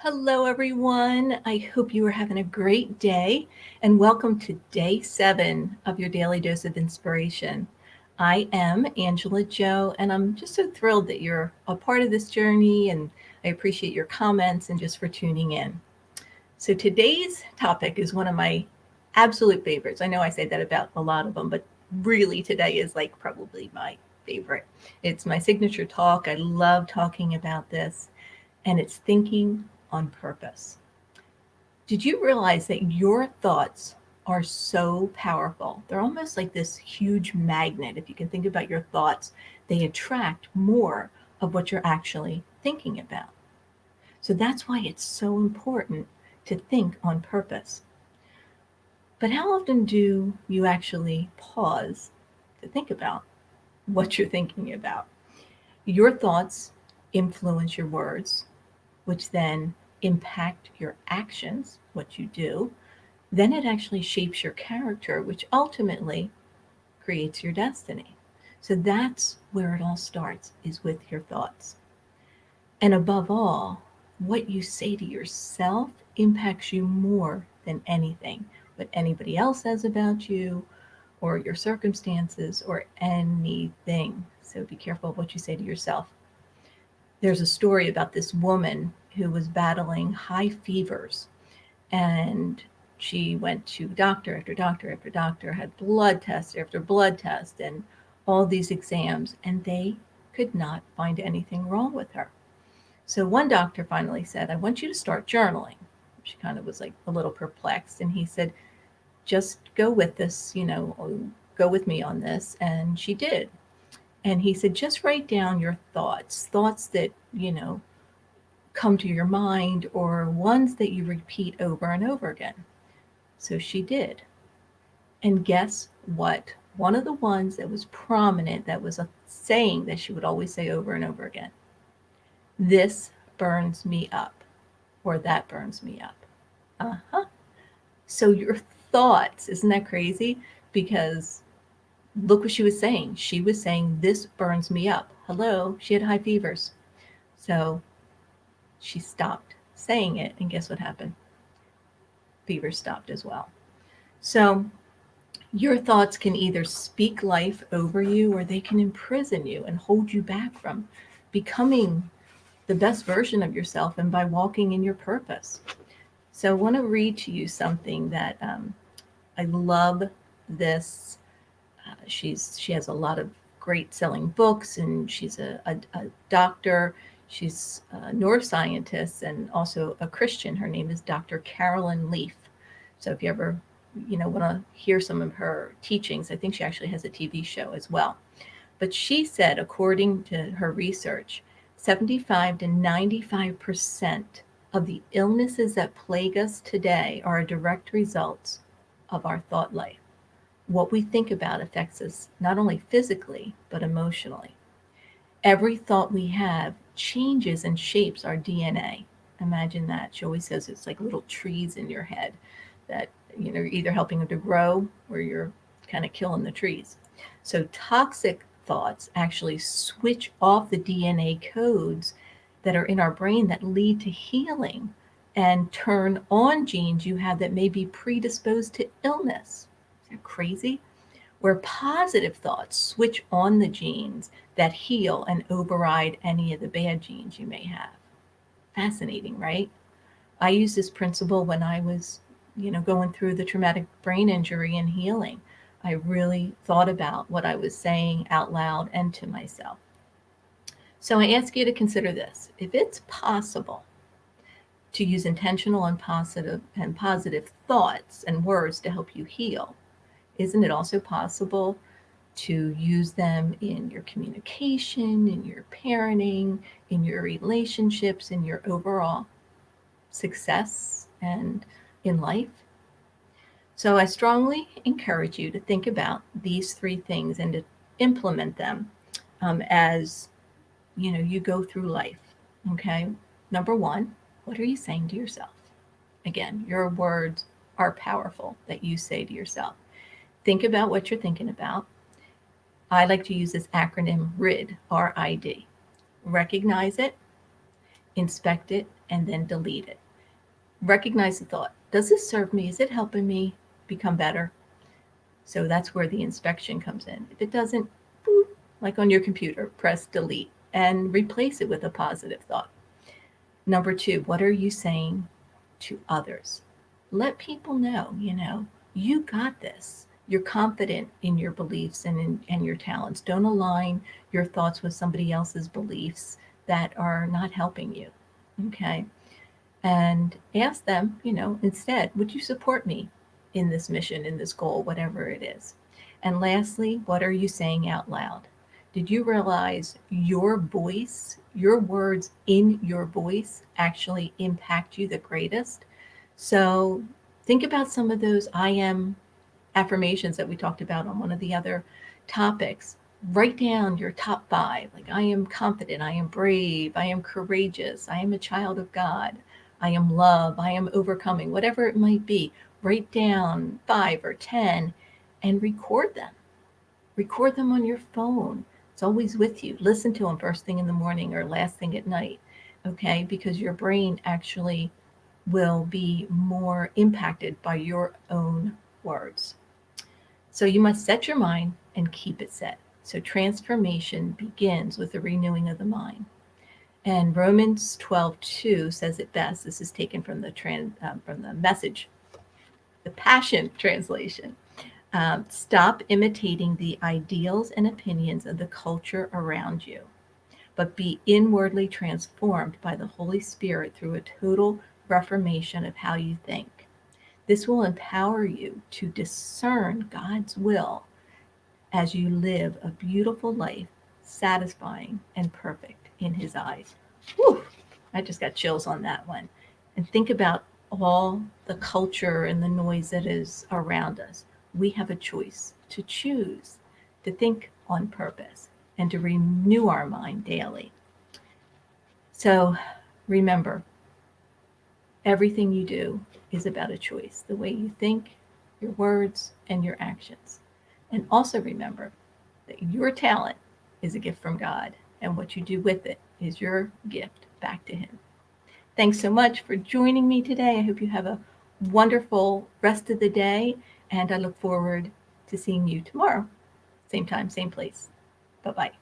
Hello, everyone. I hope you are having a great day and welcome to day 7 of your daily dose of inspiration. I am Angela Joe, and I'm just so thrilled that you're a part of this journey, and I appreciate your comments and just for tuning in. So, today's topic is one of my absolute favorites. I know I say that about a lot of them, but really today is like probably my favorite. It's my signature talk. I love talking about this, and it's thinking on purpose. Did you realize that your thoughts are so powerful? They're almost like this huge magnet. If you can think about your thoughts, they attract more of what you're actually thinking about. So that's why it's so important to think on purpose. But how often do you actually pause to think about what you're thinking about? Your thoughts influence your words, which then impact your actions, what you do. Then it actually shapes your character, which ultimately creates your destiny. So that's where it all starts, is with your thoughts. And above all, what you say to yourself impacts you more than anything, what anybody else says about you or your circumstances or anything. So be careful of what you say to yourself. There's a story about this woman who was battling high fevers, and she went to doctor after doctor after doctor, had blood test after blood test, and all these exams, and they could not find anything wrong with her. So one doctor finally said, I want you to start journaling. She kind of was like a little perplexed, and he said, just go with this, go with me on this. And she did. And he said, just write down your thoughts that, come to your mind or ones that you repeat over and over again. So she did. And guess what? One of the ones that was prominent, that was a saying that she would always say over and over again: this burns me up, or that burns me up. Uh huh. So your thoughts, isn't that crazy? Because look what she was saying. She was saying, this burns me up. Hello, she had high fevers. So she stopped saying it, and guess what happened? Fever stopped as well. So your thoughts can either speak life over you, or they can imprison you and hold you back from becoming the best version of yourself and by walking in your purpose. So I want to read to you something that I love. This she has a lot of great selling books, and she's a doctor. She's a neuroscientist and also a Christian. Her name is Dr. Carolyn Leaf. So if you ever want to hear some of her teachings, I think she actually has a TV show as well. But she said, according to her research, 75 to 95% of the illnesses that plague us today are a direct result of our thought life. What we think about affects us not only physically, but emotionally. Every thought we have changes and shapes our DNA. Imagine that. She always says it's like little trees in your head that, you're either helping them to grow or you're kind of killing the trees. So toxic thoughts actually switch off the DNA codes that are in our brain that lead to healing and turn on genes you have that may be predisposed to illness. Is that crazy? Where positive thoughts switch on the genes that heal and override any of the bad genes you may have. Fascinating, right? I used this principle when I was, going through the traumatic brain injury and healing. I really thought about what I was saying out loud and to myself. So I ask you to consider this. If it's possible to use intentional and positive thoughts and words to help you heal, isn't it also possible to use them in your communication, in your parenting, in your relationships, in your overall success and in life? So I strongly encourage you to think about these 3 things and to implement them as you go through life. Okay. Number 1, what are you saying to yourself? Again, your words are powerful that you say to yourself. Think about what you're thinking about. I like to use this acronym RID, RID. Recognize it, inspect it, and then delete it. Recognize the thought. Does this serve me? Is it helping me become better? So that's where the inspection comes in. If it doesn't, boop, like on your computer, press delete and replace it with a positive thought. Number two, what are you saying to others? Let people know, you got this. You're confident in your beliefs and your talents. Don't align your thoughts with somebody else's beliefs that are not helping you. Okay. And ask them, instead, would you support me in this mission, in this goal, whatever it is? And lastly, what are you saying out loud? Did you realize your voice, your words in your voice actually impact you the greatest? So think about some of those I am affirmations that we talked about on one of the other topics. Write down your top 5. Like, I am confident, I am brave, I am courageous, I am a child of God, I am love, I am overcoming, whatever it might be. Write down 5 or 10 and record them. Record them on your phone. It's always with you. Listen to them first thing in the morning or last thing at night, okay? Because your brain actually will be more impacted by your own words. So you must set your mind and keep it set. So transformation begins with the renewing of the mind. And Romans 12:2 says it best. This is taken from the Message, the Passion Translation. Stop imitating the ideals and opinions of the culture around you, but be inwardly transformed by the Holy Spirit through a total reformation of how you think. This will empower you to discern God's will as you live a beautiful life, satisfying and perfect in His eyes. Whew, I just got chills on that one. And think about all the culture and the noise that is around us. We have a choice to choose to think on purpose and to renew our mind daily. So remember, everything you do is about a choice, the way you think, your words, and your actions. And also remember that your talent is a gift from God, and what you do with it is your gift back to Him. Thanks so much for joining me today. I hope you have a wonderful rest of the day, and I look forward to seeing you tomorrow. Same time, same place. Bye-bye.